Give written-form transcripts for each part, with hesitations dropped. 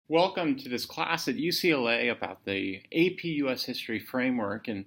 Welcome to this class at UCLA about the AP US History Framework, and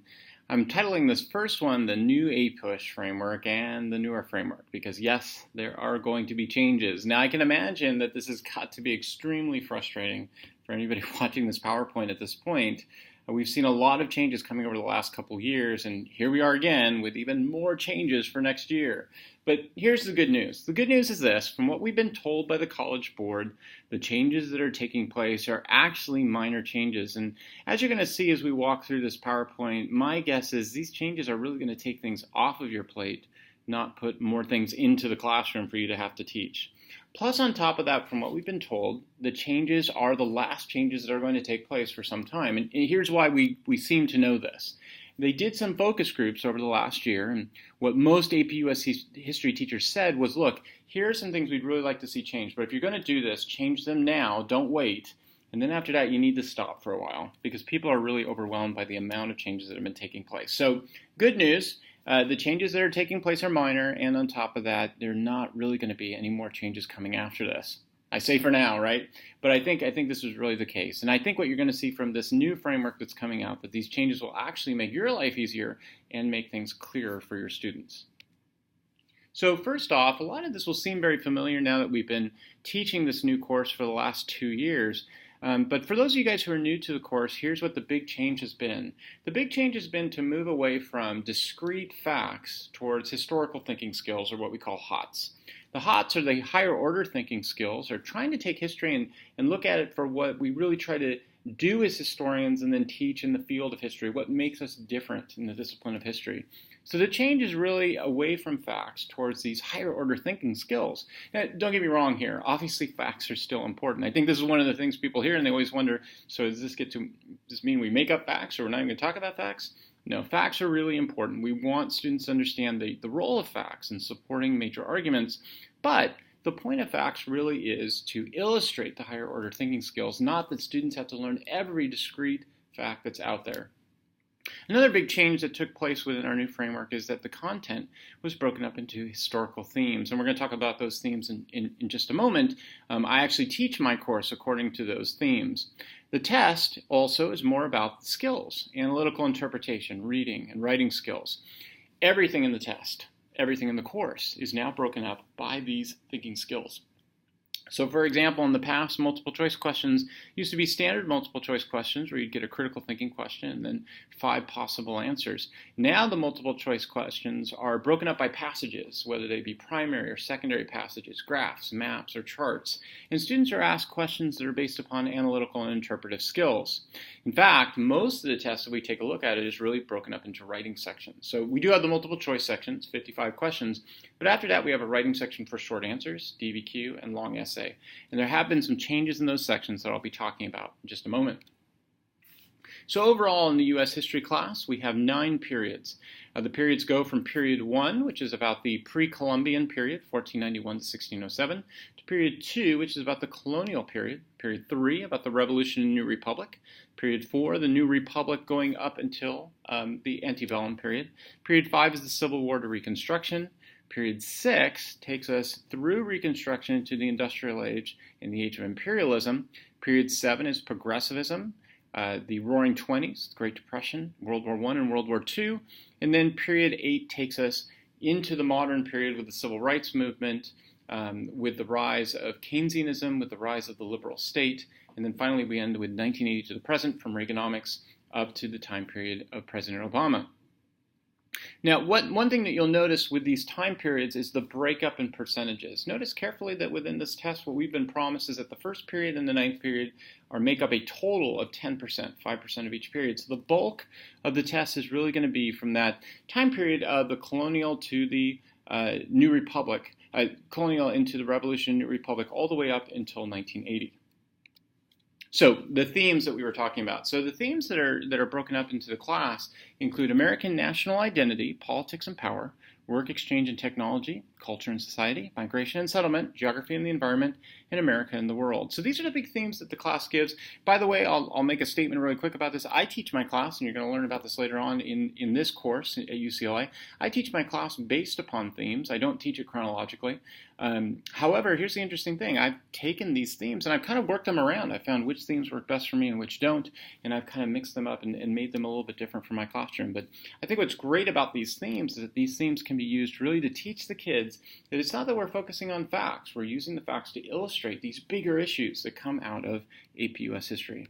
I'm titling this first one the new APUSH framework and the newer framework because yes, there are going to be changes. Now I can imagine that this has got to be extremely frustrating for anybody watching this PowerPoint at this point. We've seen a lot of changes coming over the last couple of years, and here we are again with even more changes for next year. But here's the good news. The good news is this: from what we've been told by the College Board, the changes that are taking place are actually minor changes. And as you're going to see as we walk through this PowerPoint, my guess is these changes are really going to take things off of your plate, not put more things into the classroom for you to have to teach. Plus, on top of that, from what we've been told, the changes are the last changes that are going to take place for some time. And here's why we seem to know this. They did some focus groups over the last year, and what most APUS history teachers said was, look, here are some things we'd really like to see changed, but if you're going to do this, change them now, don't wait. And then after that, you need to stop for a while because people are really overwhelmed by the amount of changes that have been taking place. So, good news. The changes that are taking place are minor, and on top of that, there are not really going to be any more changes coming after this. I say for now, right? But I think this is really the case. And I think what you're going to see from this new framework that's coming out, that these changes will actually make your life easier and make things clearer for your students. So first off, a lot of this will seem very familiar now that we've been teaching this new course for the last 2 years. But for those of you guys who are new to the course, here's what the big change has been. The big change has been to move away from discrete facts towards historical thinking skills, or what we call HOTS. The HOTS are the higher order thinking skills, or trying to take history and look at it for what we really try to do as historians and then teach in the field of history, what makes us different in the discipline of history. So the change is really away from facts towards these higher order thinking skills. Now, don't get me wrong here. Obviously, facts are still important. I think this is one of the things people hear and they always wonder, so does this mean we make up facts or we're not even going to talk about facts? No, facts are really important. We want students to understand the role of facts in supporting major arguments, but the point of facts really is to illustrate the higher order thinking skills, not that students have to learn every discrete fact that's out there. Another big change that took place within our new framework is that the content was broken up into historical themes, and we're going to talk about those themes in just a moment. I actually teach my course according to those themes. The test also is more about skills, analytical interpretation, reading, and writing skills. Everything in the test, everything in the course is now broken up by these thinking skills. So for example, in the past, multiple choice questions used to be standard multiple choice questions where you'd get a critical thinking question and then 5 possible answers. Now the multiple choice questions are broken up by passages, whether they be primary or secondary passages, graphs, maps, or charts. And students are asked questions that are based upon analytical and interpretive skills. In fact, most of the tests that we take a look at it is really broken up into writing sections. So we do have the multiple choice sections, 55 questions, but after that we have a writing section for short answers, DBQ, and long essay. And there have been some changes in those sections that I'll be talking about in just a moment. So overall in the U.S. history class, we have 9 periods. The periods go from period 1, which is about the pre-Columbian period, 1491 to 1607, to period 2, which is about the colonial period, period 3, about the Revolution and New Republic, period 4, the New Republic going up until the antebellum period, period 5 is the Civil War to Reconstruction, period 6 takes us through Reconstruction into the Industrial Age and the Age of Imperialism. Period 7 is Progressivism, the Roaring Twenties, the Great Depression, World War I and World War II. And then period 8 takes us into the modern period with the Civil Rights Movement, with the rise of Keynesianism, with the rise of the liberal state. And then finally we end with 1980 to the present, from Reaganomics up to the time period of President Obama. Now, one thing that you'll notice with these time periods is the breakup in percentages. Notice carefully that within this test, what we've been promised is that the first period and the 9th period make up a total of 10%, 5% of each period. So the bulk of the test is really going to be from that time period of the colonial to the New Republic, colonial into the Revolution, New Republic, all the way up until 1980. So the themes that we were talking about. So the themes that are broken up into the class include American national identity, politics and power, work exchange and technology, culture and society, migration and settlement, geography and the environment, and America and the world. So these are the big themes that the class gives. By the way, I'll make a statement really quick about this. I teach my class, and you're going to learn about this later on in this course at UCLA. I teach my class based upon themes. I don't teach it chronologically. However, here's the interesting thing. I've taken these themes and I've kind of worked them around. I found which themes work best for me and which don't, and I've kind of mixed them up and made them a little bit different for my classroom. But I think what's great about these themes is that these themes can be used really to teach the kids that it's not that we're focusing on facts. We're using the facts to illustrate these bigger issues that come out of APUS history.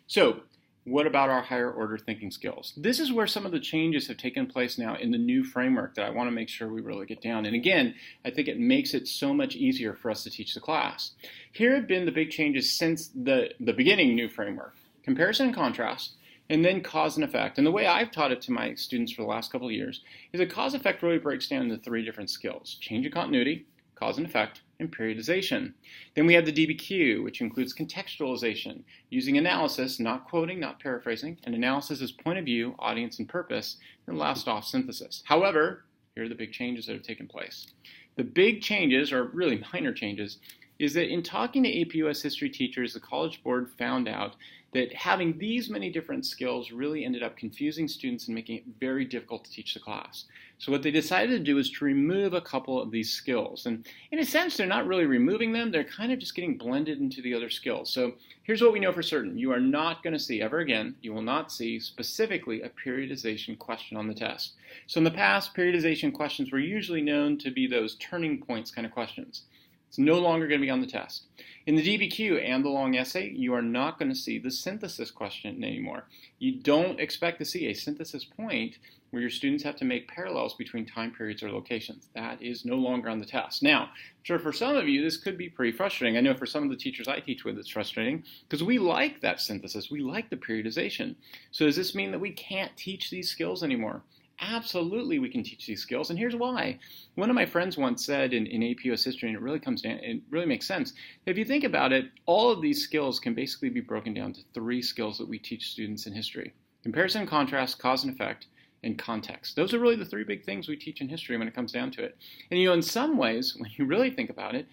So, what about our higher order thinking skills? This is where some of the changes have taken place now in the new framework that I want to make sure we really get down. And again, I think it makes it so much easier for us to teach the class. Here have been the big changes since the beginning new framework. Comparison and contrast, and then cause and effect. And the way I've taught it to my students for the last couple of years is that cause and effect really breaks down into three different skills: change and continuity, cause and effect, and periodization. Then we have the DBQ, which includes contextualization, using analysis, not quoting, not paraphrasing, and analysis as point of view, audience, and purpose, and last off, synthesis. However, here are the big changes that have taken place. The big changes, or really minor changes, is that in talking to APUS history teachers, the College Board found out that having these many different skills really ended up confusing students and making it very difficult to teach the class. So what they decided to do is to remove a couple of these skills. And in a sense, they're not really removing them. They're kind of just getting blended into the other skills. So here's what we know for certain. You are not going to see, ever again, you will not see specifically a periodization question on the test. So in the past, periodization questions were usually known to be those turning points kind of questions. It's no longer going to be on the test. In the DBQ and the long essay, you are not going to see the synthesis question anymore. You don't expect to see a synthesis point where your students have to make parallels between time periods or locations. That is no longer on the test. Now, I'm sure for some of you, this could be pretty frustrating. I know for some of the teachers I teach with, it's frustrating because we like that synthesis. We like the periodization. So does this mean that we can't teach these skills anymore? Absolutely, we can teach these skills, and here's why. One of my friends once said in APUS history, and it really comes down, it really makes sense. If you think about it, all of these skills can basically be broken down to three skills that we teach students in history: comparison and contrast, cause and effect, and context. Those are really the three big things we teach in history when it comes down to it. And in some ways, when you really think about it,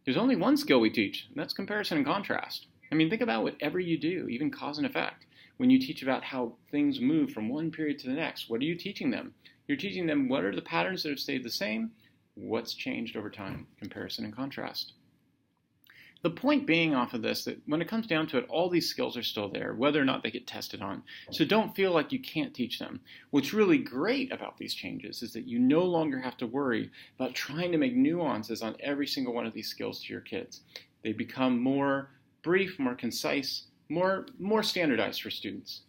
there's only one skill we teach, and that's comparison and contrast. I mean, think about whatever you do, even cause and effect. When you teach about how things move from one period to the next, what are you teaching them? You're teaching them what are the patterns that have stayed the same, what's changed over time, comparison and contrast. The point being off of this, that when it comes down to it, all these skills are still there, whether or not they get tested on. So don't feel like you can't teach them. What's really great about these changes is that you no longer have to worry about trying to make nuances on every single one of these skills to your kids. They become more brief, more concise, more standardized for students.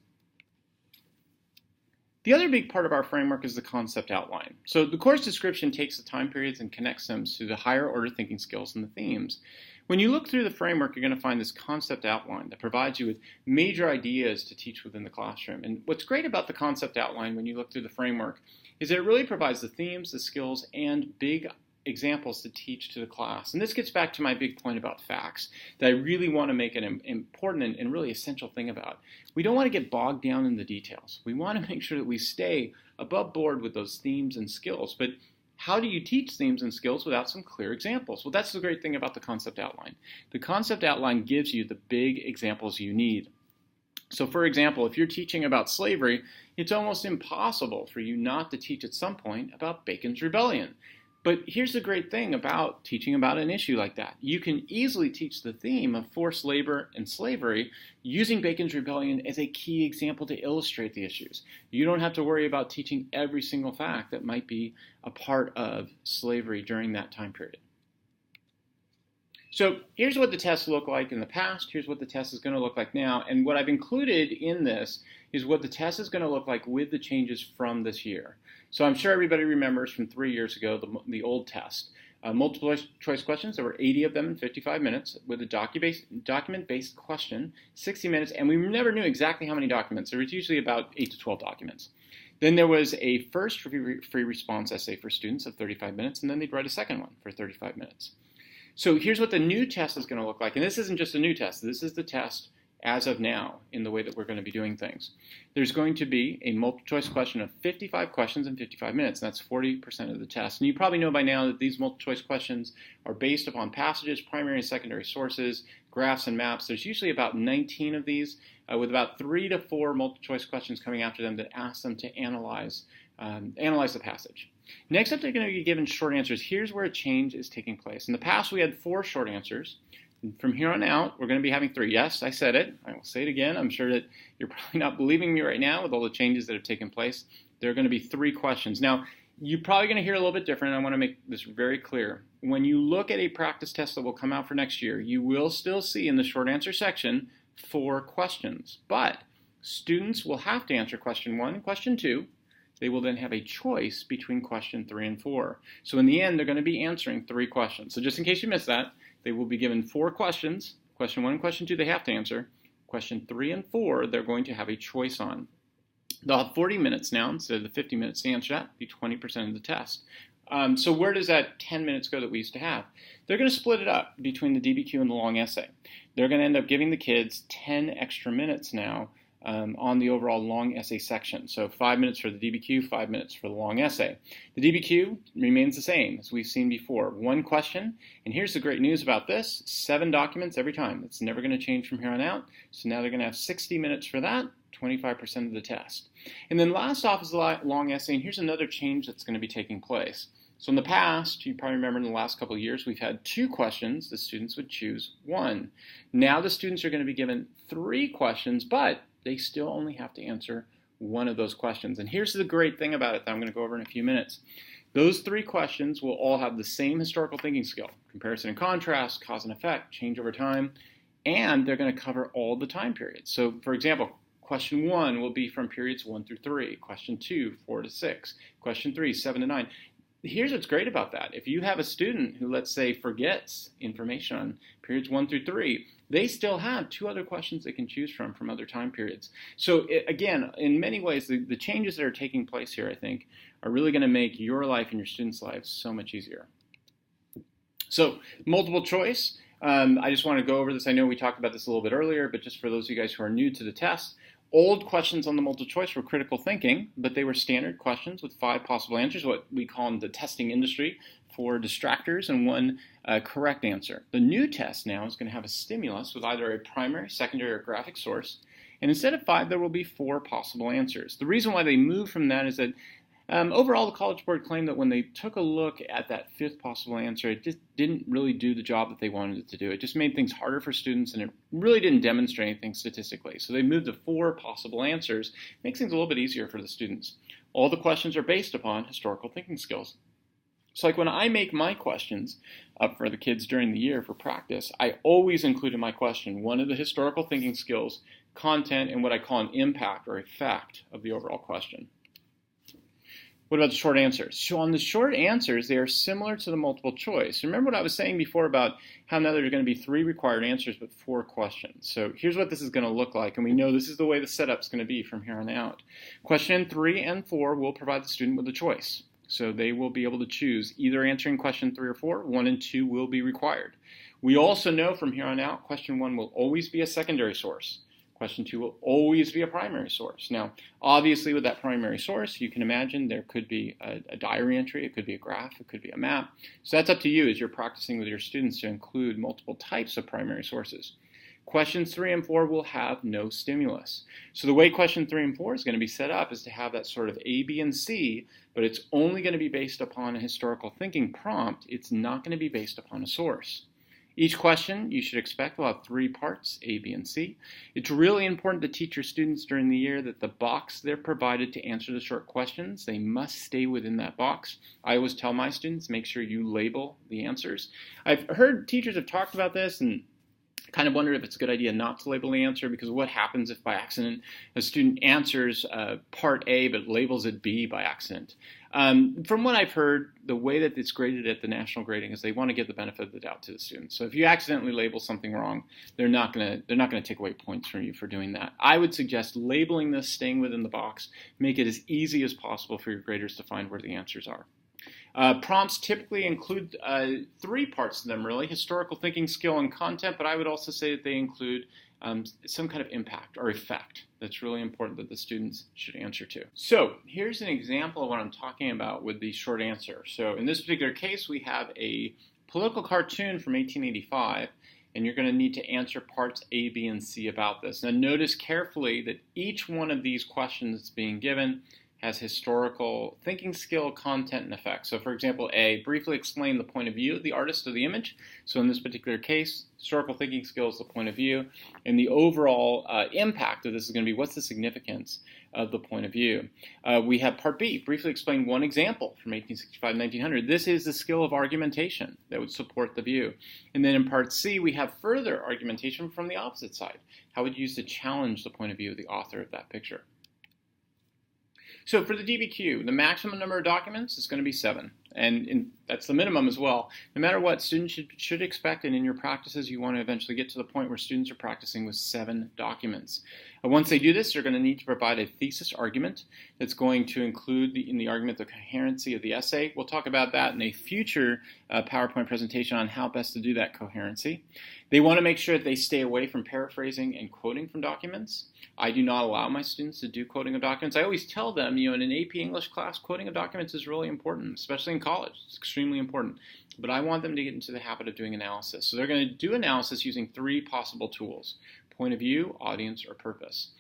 The other big part of our framework is the concept outline. So the course description takes the time periods and connects them to the higher order thinking skills and the themes. When you look through the framework, you're going to find this concept outline that provides you with major ideas to teach within the classroom. And what's great about the concept outline when you look through the framework is that it really provides the themes, the skills, and big examples to teach to the class. And this gets back to my big point about facts that I really want to make an important and really essential thing about. We don't want to get bogged down in the details. We want to make sure that we stay above board with those themes and skills. But how do you teach themes and skills without some clear examples? Well, that's the great thing about the concept outline. The concept outline gives you the big examples you need. So for example, if you're teaching about slavery, it's almost impossible for you not to teach at some point about Bacon's Rebellion. But here's the great thing about teaching about an issue like that. You can easily teach the theme of forced labor and slavery using Bacon's Rebellion as a key example to illustrate the issues. You don't have to worry about teaching every single fact that might be a part of slavery during that time period. So here's what the tests look like in the past. Here's what the test is going to look like now. And what I've included in this is what the test is going to look like with the changes from this year. So I'm sure everybody remembers from 3 years ago the old test. Multiple choice questions, there were 80 of them in 55 minutes with a document-based question, 60 minutes, and we never knew exactly how many documents. There was usually about 8 to 12 documents. Then there was a first free response essay for students of 35 minutes, and then they'd write a second one for 35 minutes. So here's what the new test is going to look like. And this isn't just a new test. This is the test as of now in the way that we're going to be doing things. There's going to be a multiple choice question of 55 questions in 55 minutes, and that's 40% of the test. And you probably know by now that these multiple choice questions are based upon passages, primary and secondary sources, graphs, and maps. There's usually about 19 of these, with about 3 to 4 multiple choice questions coming after them that ask them to analyze the passage. Next up, they're going to be given short answers. Here's where a change is taking place. In the past, we had 4 short answers. From here on out, we're going to be having 3. Yes, I said it. I will say it again. I'm sure that you're probably not believing me right now with all the changes that have taken place. There are going to be 3 questions. Now, you're probably going to hear a little bit different. I want to make this very clear. When you look at a practice test that will come out for next year, you will still see in the short answer section 4 questions. But students will have to answer question 1 and question 2. They will then have a choice between question 3 and 4. So in the end, they're going to be answering 3 questions. So just in case you missed that, they will be given 4 questions. Question 1 and question 2 they have to answer. Question 3 and 4 they're going to have a choice on. They'll have 40 minutes now instead of the 50 minutes to answer that. Be 20% of the test. So where does that 10 minutes go that we used to have? They're going to split it up between the DBQ and the long essay. They're going to end up giving the kids 10 extra minutes now on the overall long essay section. So 5 minutes for the DBQ, 5 minutes for the long essay. The DBQ remains the same as we've seen before. 1 question, and here's the great news about this, 7 documents every time. It's never going to change from here on out. So now they're going to have 60 minutes for that, 25% of the test. And then last off is the long essay, and here's another change that's going to be taking place. So in the past, you probably remember in the last couple of years, we've had 2 questions. The students would choose 1. Now the students are going to be given 3 questions, but they still only have to answer 1 of those questions. And here's the great thing about it that I'm going to go over in a few minutes. Those 3 questions will all have the same historical thinking skill: comparison and contrast, cause and effect, change over time, and they're going to cover all the time periods. So for example, question 1 will be from periods 1 through 3, question 2, 4 to 6, question 3, 7 to 9. Here's what's great about that. If you have a student who, let's say, forgets information on periods 1 through 3, they still have 2 other questions they can choose from other time periods. So again, in many ways, the changes that are taking place here, I think, are really going to make your life and your students' lives so much easier. So multiple choice. I just want to go over this. I know we talked about this a little bit earlier, but just for those of you guys who are new to the test, old questions on the multiple choice were critical thinking, but they were standard questions with 5 possible answers, what we call in the testing industry 4 distractors and 1 correct answer. The new test now is going to have a stimulus with either a primary, secondary, or graphic source, and instead of 5, there will be 4 possible answers. The reason why they moved from that is that overall, the College Board claimed that when they took a look at that 5th possible answer, it just didn't really do the job that they wanted it to do. It just made things harder for students, and it really didn't demonstrate anything statistically. So they moved to 4 possible answers. Makes things a little bit easier for the students. All the questions are based upon historical thinking skills. So like when I make my questions up for the kids during the year for practice, I always include in my question 1 of the historical thinking skills, content, and what I call an impact or effect of the overall question. What about the short answers? So on the short answers, they are similar to the multiple choice. Remember what I was saying before about how now there are going to be 3 required answers but 4 questions. So here's what this is going to look like, and we know this is the way the setup's going to be from here on out. Question 3 and 4 will provide the student with a choice. So they will be able to choose either answering question 3 or 4. 1 and 2 will be required. We also know from here on out, question 1 will always be a secondary source. Question 2 will always be a primary source. Now, obviously with that primary source, you can imagine there could be a diary entry, it could be a graph, it could be a map. So that's up to you as you're practicing with your students to include multiple types of primary sources. Questions 3 and 4 will have no stimulus. So the way question 3 and 4 is going to be set up is to have that sort of A, B, and C, but it's only going to be based upon a historical thinking prompt. It's not going to be based upon a source. Each question you should expect will have 3 parts, A, B, and C. It's really important to teach your students during the year that the box they're provided to answer the short questions, they must stay within that box. I always tell my students, make sure you label the answers. I've heard teachers have talked about this and kind of wondered if it's a good idea not to label the answer, because what happens if by accident a student answers part A but labels it B by accident. From what I've heard, the way that it's graded at the national grading is they want to give the benefit of the doubt to the students. So if you accidentally label something wrong, they're not going to take away points from you for doing that. I would suggest labeling this, staying within the box, make it as easy as possible for your graders to find where the answers are. Prompts typically include 3 parts to them, really: historical thinking, skill, and content, but I would also say that they include some kind of impact or effect that's really important that the students should answer to. So here's an example of what I'm talking about with the short answer. So in this particular case, we have a political cartoon from 1885, and you're going to need to answer parts A, B, and C about this. Now notice carefully that each one of these questions that's being given has historical thinking, skill, content, and effect. So for example, A, briefly explain the point of view of the artist of the image. So in this particular case, historical thinking skill is the point of view, and the overall impact of this is going to be what's the significance of the point of view. We have part B, briefly explain one example from 1865-1900. This is the skill of argumentation that would support the view. And then in part C, we have further argumentation from the opposite side. How would you use to challenge the point of view of the author of that picture? So for the DBQ, the maximum number of documents is going to be 7, and that's the minimum as well. No matter what, students should expect, and in your practices you want to eventually get to the point where students are practicing with 7 documents. Once they do this, they're going to need to provide a thesis argument that's going to include in the argument the coherency of the essay. We'll talk about that in a future PowerPoint presentation on how best to do that coherency. They want to make sure that they stay away from paraphrasing and quoting from documents. I do not allow my students to do quoting of documents. I always tell them, in an AP English class, quoting of documents is really important, especially in college. It's extremely important. But I want them to get into the habit of doing analysis. So they're going to do analysis using 3 possible tools: point of view, audience, or purpose.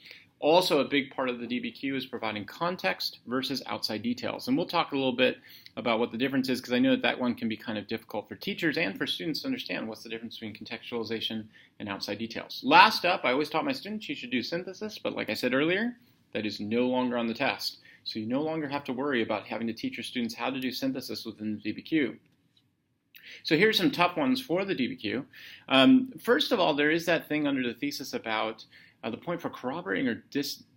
Also, a big part of the DBQ is providing context versus outside details. And we'll talk a little bit about what the difference is, because I know that one can be kind of difficult for teachers and for students to understand what's the difference between contextualization and outside details. Last up, I always taught my students you should do synthesis, but like I said earlier, that is no longer on the test. So you no longer have to worry about having to teach your students how to do synthesis within the DBQ. So here's some tough ones for the DBQ. First of all, there is that thing under the thesis about the point for corroborating or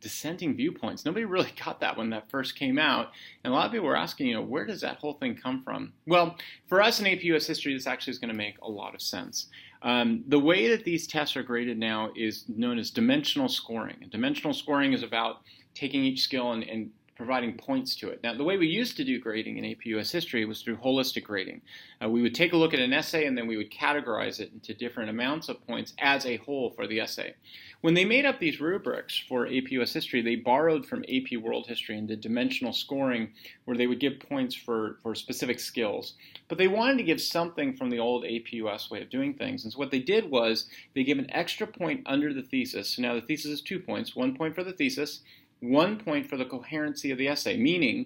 dissenting viewpoints. Nobody really got that when that first came out, and a lot of people were asking, where does that whole thing come from? Well, for us in AP US History, this actually is going to make a lot of sense. The way that these tests are graded now is known as dimensional scoring. And dimensional scoring is about taking each skill and providing points to it. Now, the way we used to do grading in AP US History was through holistic grading. We would take a look at an essay and then we would categorize it into different amounts of points as a whole for the essay. When they made up these rubrics for AP US History, they borrowed from AP World History and did dimensional scoring, where they would give points for specific skills. But they wanted to give something from the old AP US way of doing things. And so what they did was they gave an extra point under the thesis. So now the thesis is 2 points, 1 point for the thesis, 1 point for the coherency of the essay, meaning,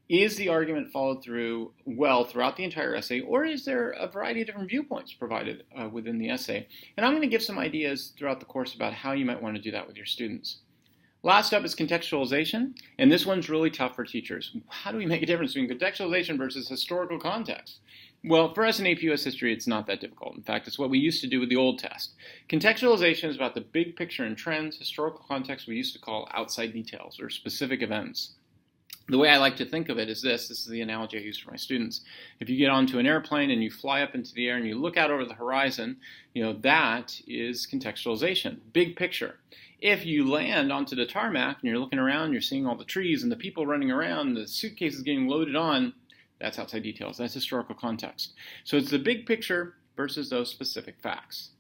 is the argument followed through well throughout the entire essay, or is there a variety of different viewpoints provided within the essay? And I'm going to give some ideas throughout the course about how you might want to do that with your students. Last up is contextualization, and this one's really tough for teachers. How do we make a difference between contextualization versus historical context? Well, for us in AP US History, it's not that difficult. In fact, it's what we used to do with the old test. Contextualization is about the big picture and trends. Historical context we used to call outside details or specific events. The way I like to think of it is this is the analogy I use for my students. If you get onto an airplane and you fly up into the air and you look out over the horizon, that is contextualization, big picture. If you land onto the tarmac and you're looking around, you're seeing all the trees and the people running around, the suitcases getting loaded on, that's outside details. That's historical context. So it's the big picture versus those specific facts.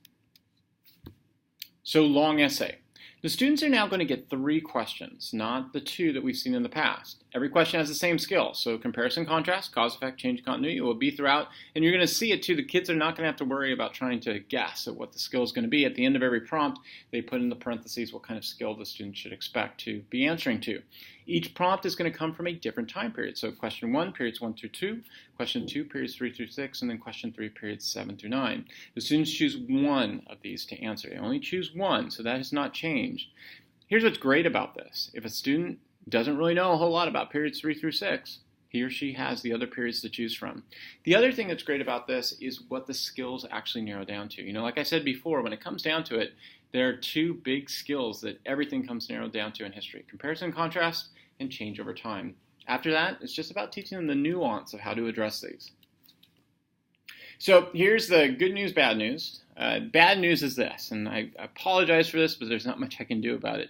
So long essay. The students are now going to get 3 questions, not the 2 that we've seen in the past. Every question has the same skill. So comparison, contrast, cause, effect, change, continuity will be throughout. And you're going to see it too. The kids are not going to have to worry about trying to guess at what the skill is going to be. At the end of every prompt, they put in the parentheses what kind of skill the student should expect to be answering to. Each prompt is going to come from a different time period. So question 1, periods 1 through 2, question 2, periods 3 through 6, and then question 3, periods 7 through 9. The students choose one of these to answer. They only choose one, so that has not changed. Here's what's great about this. If a student doesn't really know a whole lot about periods 3 through 6, he or she has the other periods to choose from. The other thing that's great about this is what the skills actually narrow down to. Like I said before, when it comes down to it, there are 2 big skills that everything comes narrowed down to in history: comparison, contrast, and change over time. After that, it's just about teaching them the nuance of how to address these. So here's the good news, bad news. Bad news is this, and I apologize for this, but there's not much I can do about it.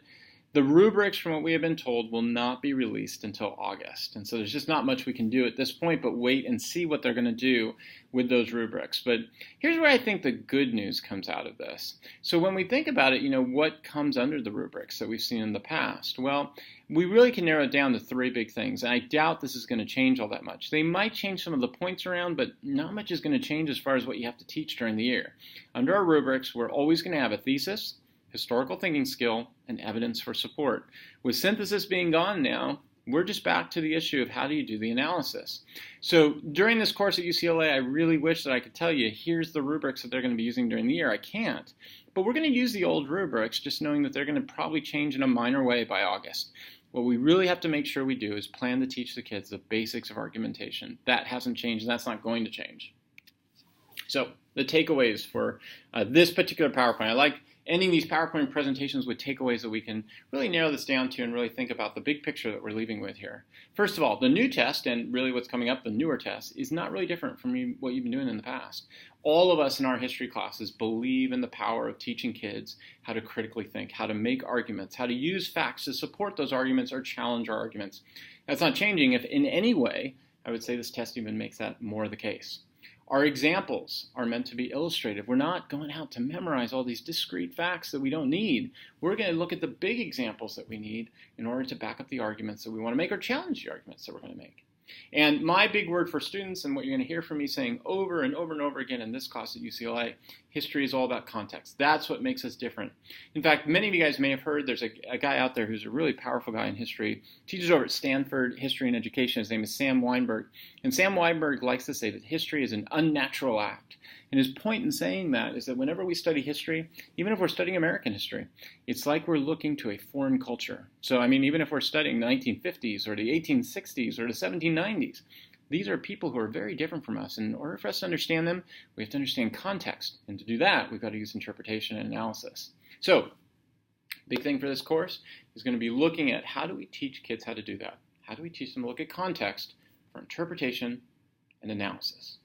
The rubrics, from what we have been told, will not be released until August. And so there's just not much we can do at this point but wait and see what they're going to do with those rubrics. But here's where I think the good news comes out of this. So when we think about it, what comes under the rubrics that we've seen in the past? Well, we really can narrow it down to three big things. And I doubt this is going to change all that much. They might change some of the points around, but not much is going to change as far as what you have to teach during the year. Under our rubrics, we're always going to have a thesis, historical thinking skill, and evidence for support. With synthesis being gone now, we're just back to the issue of how do you do the analysis. So during this course at UCLA, I really wish that I could tell you, here's the rubrics that they're going to be using during the year. I can't. But we're going to use the old rubrics, just knowing that they're going to probably change in a minor way by August. What we really have to make sure we do is plan to teach the kids the basics of argumentation. That hasn't changed, and that's not going to change. So the takeaways for this particular PowerPoint. I like ending these PowerPoint presentations with takeaways that we can really narrow this down to and really think about the big picture that we're leaving with here. First of all, the new test, and really what's coming up, the newer test, is not really different from what you've been doing in the past. All of us in our history classes believe in the power of teaching kids how to critically think, how to make arguments, how to use facts to support those arguments or challenge our arguments. That's not changing. If in any way, I would say this test even makes that more the case. Our examples are meant to be illustrative. We're not going out to memorize all these discrete facts that we don't need. We're going to look at the big examples that we need in order to back up the arguments that we want to make or challenge the arguments that we're going to make. And my big word for students, and what you're going to hear from me saying over and over and over again in this class at UCLA, history is all about context. That's what makes us different. In fact, many of you guys may have heard there's a guy out there who's a really powerful guy in history, teaches over at Stanford History and Education. His name is Sam Weinberg. And Sam Weinberg likes to say that history is an unnatural act. And his point in saying that is that whenever we study history, even if we're studying American history, it's like we're looking to a foreign culture. So, even if we're studying the 1950s or the 1860s or the 1790s, these are people who are very different from us. And in order for us to understand them, we have to understand context. And to do that, we've got to use interpretation and analysis. So, big thing for this course is going to be looking at how do we teach kids how to do that? How do we teach them to look at context for interpretation and analysis?